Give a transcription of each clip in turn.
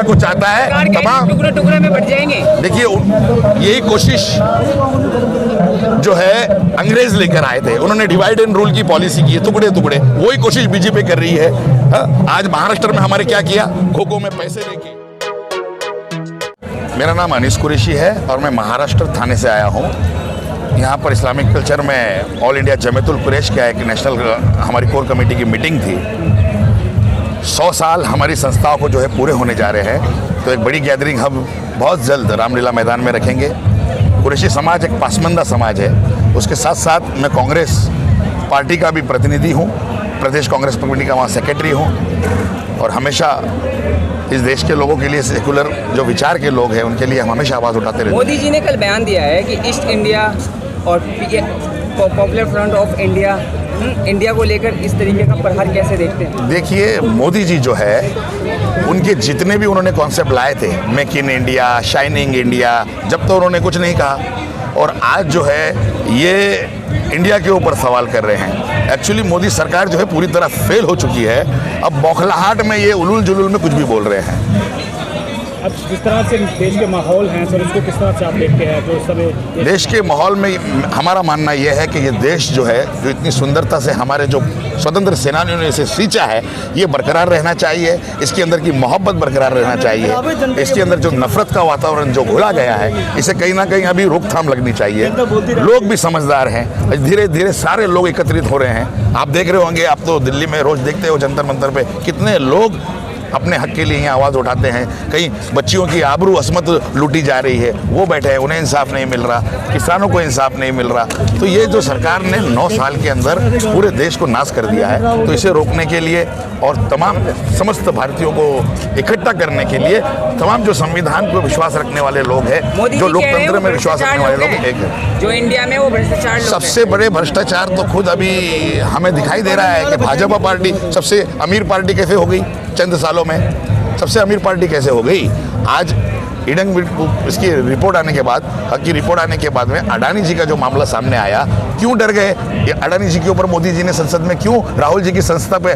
को चाहता है तमाम टुकड़े टुकड़े में बट जाएंगे। देखिए यही कोशिश जो है अंग्रेज लेकर आए थे, उन्होंने डिवाइड एंड रूल की पॉलिसी की है, टुकड़े टुकड़े, वही कोशिश बीजेपी कर रही है। आज महाराष्ट्र में हमारे क्या किया, खो-खो में पैसे लेके। मेरा नाम अनीस कुरैशी है और मैं महाराष्ट्र थाने से आया हूँ। यहाँ पर इस्लामिक कल्चर में ऑल इंडिया जमीयतुल कुरैश का एक नेशनल हमारी कोर कमेटी की मीटिंग थी। 100 साल हमारी संस्थाओं को जो है पूरे होने जा रहे हैं, तो एक बड़ी गैदरिंग हम बहुत जल्द रामलीला मैदान में रखेंगे। कुरैशी समाज एक पासमंदा समाज है, उसके साथ साथ मैं कांग्रेस पार्टी का भी प्रतिनिधि हूँ, प्रदेश कांग्रेस कमेटी का वहाँ सेक्रेटरी हूँ और हमेशा इस देश के लोगों के लिए, सेकुलर जो विचार के लोग हैं उनके लिए हम हमेशा आवाज़ उठाते रहते हैं। मोदी जी ने कल बयान दिया है कि ईस्ट इंडिया और popular front of India, India को लेकर इस तरीके का प्रहार कैसे देखते हैं? देखिए मोदी जी जो है उनके जितने भी उन्होंने कॉन्सेप्ट लाए थे, make in India, shining India, जब तो उन्होंने कुछ नहीं कहा और आज जो है ये इंडिया के ऊपर सवाल कर रहे हैं। एक्चुअली मोदी सरकार जो है पूरी तरह फेल हो चुकी है। अब बौखलाहट में ये उलूल जुलूल में कुछ भी बोल रहे हैं। अब जिस तरह से देश के माहौल हैं सर, उसको किस तरह से आप देखते हैं? जो सब देश के माहौल में हमारा मानना यह है कि ये देश जो है, जो इतनी सुंदरता से हमारे जो स्वतंत्र सेनानियों ने इसे सींचा है, ये बरकरार रहना चाहिए। इसके अंदर की मोहब्बत बरकरार रहना चाहिए। इसके अंदर जो नफरत का वातावरण जो घुला गया है, इसे कहीं ना कहीं अभी रोकथाम लगनी चाहिए। लोग भी समझदार हैं, धीरे धीरे सारे लोग एकत्रित हो रहे हैं। आप देख रहे होंगे, आप तो दिल्ली में रोज देखते हो जंतर मंतर पे कितने लोग अपने हक के लिए यहाँ आवाज़ उठाते हैं। कहीं बच्चियों की आबरू असमत लूटी जा रही है, वो बैठे हैं, उन्हें इंसाफ नहीं मिल रहा, किसानों को इंसाफ नहीं मिल रहा। तो ये जो सरकार ने 9 साल के अंदर पूरे देश को नाश कर दिया है, तो इसे रोकने के लिए और तमाम समस्त भारतीयों को इकट्ठा करने के लिए तमाम जो संविधान पर विश्वास रखने वाले लोग हैं, जो लोकतंत्र में विश्वास रखने वाले लोग, एक है जो इंडिया में वो भ्रष्टाचार, सबसे बड़े भ्रष्टाचार तो खुद अभी हमें दिखाई दे रहा है कि भाजपा पार्टी सबसे अमीर पार्टी कैसे हो गई चंद सालों में, सबसे अमीर पार्टी कैसे हो गई। आज इडंग इसकी रिपोर्ट आने के बाद, हक की रिपोर्ट आने के बाद में अडानी जी का जो मामला सामने आया, क्यों डर गए? ये अडानी जी के ऊपर मोदी जी ने संसद में क्यों राहुल जी की संस्था पे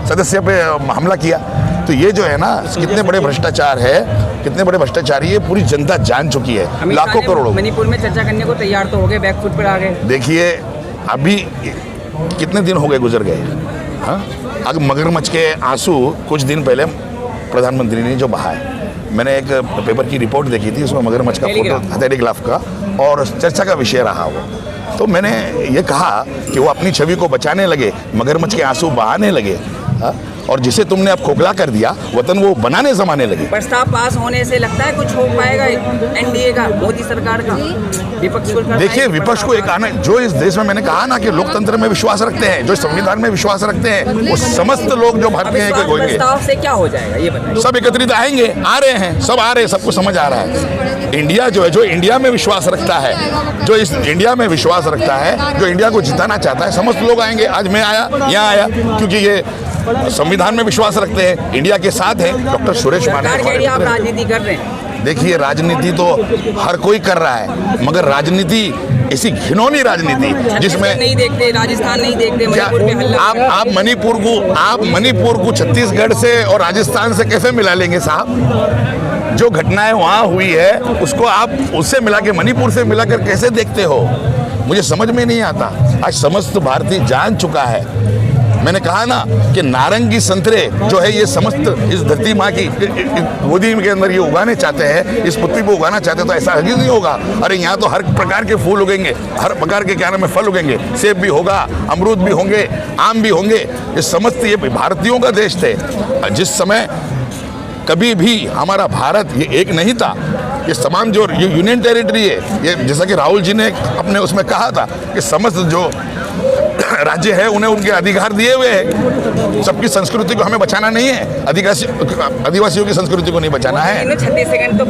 सदस्य पे हमला किया? तो ये जो है ना, कितने बड़े भ्रष्टाचार है, कितने बड़े भ्रष्टाचारी, ये पूरी जनता जान चुकी है। लाखों करोड़ों। मणिपुर में चर्चा करने को तैयार तो हो गए, बैकफुट पर आ गए। देखिए अभी कितने दिन हो गए, गुजर गए। हाँ, अब मगरमच्छ के आंसू कुछ दिन पहले प्रधानमंत्री ने जो बहाए, मैंने एक पेपर की रिपोर्ट देखी थी, उसमें मगरमच्छ का फोटो, टेलीग्राफ का, और चर्चा का विषय रहा वो। तो मैंने ये कहा कि वो अपनी छवि को बचाने लगे, मगरमच्छ के आंसू बहाने लगे। हाँ? और जिसे तुमने अब खोखला कर दिया, वतन वो बनाने जमाने लगे। प्रस्ताव पास होने से लगता है कुछ हो पाएगा एनडीए का, मोदी सरकार का? विपक्ष को देखिए, विपक्ष को एक आना, जो इस देश में मैंने कहा ना कि लोकतंत्र में विश्वास रखते हैं, जो संविधान में विश्वास रखते हैं, वो समस्त लोग जो भारतीय हैं होंगे। प्रस्ताव से क्या हो जाएगा ये बताइए? सब एकत्रित आएंगे, आ रहे हैं, सब आ रहे हैं, सबको समझ आ रहा है। इंडिया जो है, जो इंडिया में विश्वास रखता है, जो इस इंडिया में विश्वास रखता है, जो इंडिया को जिताना चाहता है, समस्त लोग आएंगे। आज मैं आया, यहाँ आया क्योंकि ये संविधान में विश्वास रखते हैं, इंडिया के साथ हैं। डॉक्टर सुरेश माने आप राजनीति कर रहे हैं। देखिए, राजनीति तो हर कोई कर रहा है, मगर राजनीति ऐसी घिनौनी राजनीति जिसमें नहीं देखते, राजस्थान नहीं देखते, मणिपुर में हल्ला। आप मणिपुर को छत्तीसगढ़ से और राजस्थान से कैसे मिला लेंगे साहब? जो घटनाएं वहाँ हुई है उसको आप उससे मिला के, मणिपुर से मिलाकर कैसे देखते हो? मुझे समझ में नहीं आता। आज समस्त भारतीय जान चुका है। मैंने कहा ना कि नारंगी संतरे जो है, ये समस्त इस धरती माँ की गोदी के अंदर ये उगाने चाहते हैं, इस पृथ्वी को उगाना चाहते हैं, तो ऐसा हरगिज़ नहीं होगा। अरे यहाँ तो हर प्रकार के फूल उगेंगे, हर प्रकार के क्या नाम है फल उगेंगे, सेब भी होगा, अमरूद भी होंगे, आम भी होंगे। ये समस्त ये भारतीयों का देश थे। जिस समय कभी भी हमारा भारत ये एक नहीं था, ये तमाम जो ये यूनियन टेरिटरी है, ये जैसा कि राहुल जी ने अपने उसमें कहा था कि समस्त जो राज्य है उन्हें उनके अधिकार दिए हुए हैं। सबकी संस्कृति को हमें बचाना नहीं है, आदिवासियों की संस्कृति को नहीं बचाना है। 36 सेकंड तो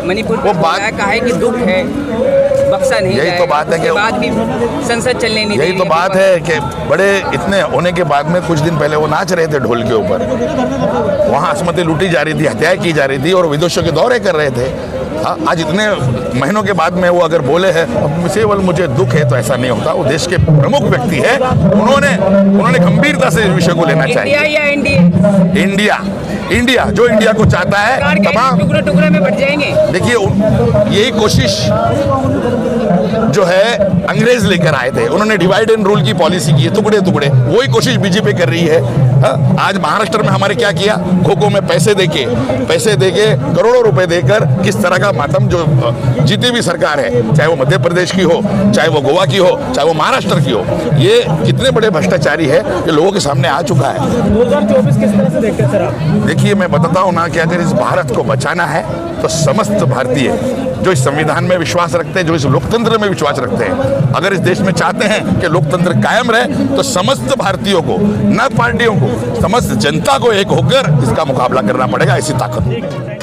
मणिपुर को कहा है कि दुख है, बक्सा नहीं। यही तो बात है कि बाद भी संसद चलने नहीं। यही तो बात है कि बड़े इतने होने के बाद में कुछ दिन पहले वो नाच रहे थे ढोल के ऊपर, वहाँ असमतें लूटी जा रही थी, हत्याएं की जा रही थी और विदेशों के दौरे कर रहे थे। आज इतने महीनों के बाद में वो अगर बोले हैं केवल मुझे दुख है, तो ऐसा नहीं होता। वो देश के प्रमुख व्यक्ति है, उन्होंने गंभीरता से इस विषय को लेना चाहिए। इंडिया या एनडीए? इंडिया। इंडिया जो इंडिया को चाहता है सरकार के तमाम, टुकड़े टुकड़े में बट जाएंगे। देखिए यही कोशिश जो है अंग्रेज लेकर आए थे, उन्होंने डिवाइड एंड रूल की पॉलिसी की है, टुकड़े टुकड़े, वही कोशिश बीजेपी कर रही है। हाँ, आज महाराष्ट्र में हमारे क्या किया, खो-खो में पैसे देके करोड़ों रुपए देकर किस तरह का मातम जो जितनी भी सरकार है, चाहे वो मध्य प्रदेश की हो, चाहे वो गोवा की हो, चाहे वो महाराष्ट्र की हो, ये कितने बड़े भ्रष्टाचारी है ये लोगों के सामने आ चुका है। 2024 किस तरह से देखते हैं सर आप? देखिए मैं बताता हूँ ना कि अगर इस भारत को बचाना है तो समस्त भारतीय जो इस संविधान में विश्वास रखते हैं, जो इस लोकतंत्र में विश्वास रखते हैं, अगर इस देश में चाहते हैं कि लोकतंत्र कायम रहे तो समस्त भारतीयों को, न पार्टियों को, समस्त जनता को एक होकर इसका मुकाबला करना पड़ेगा। ऐसी ताकत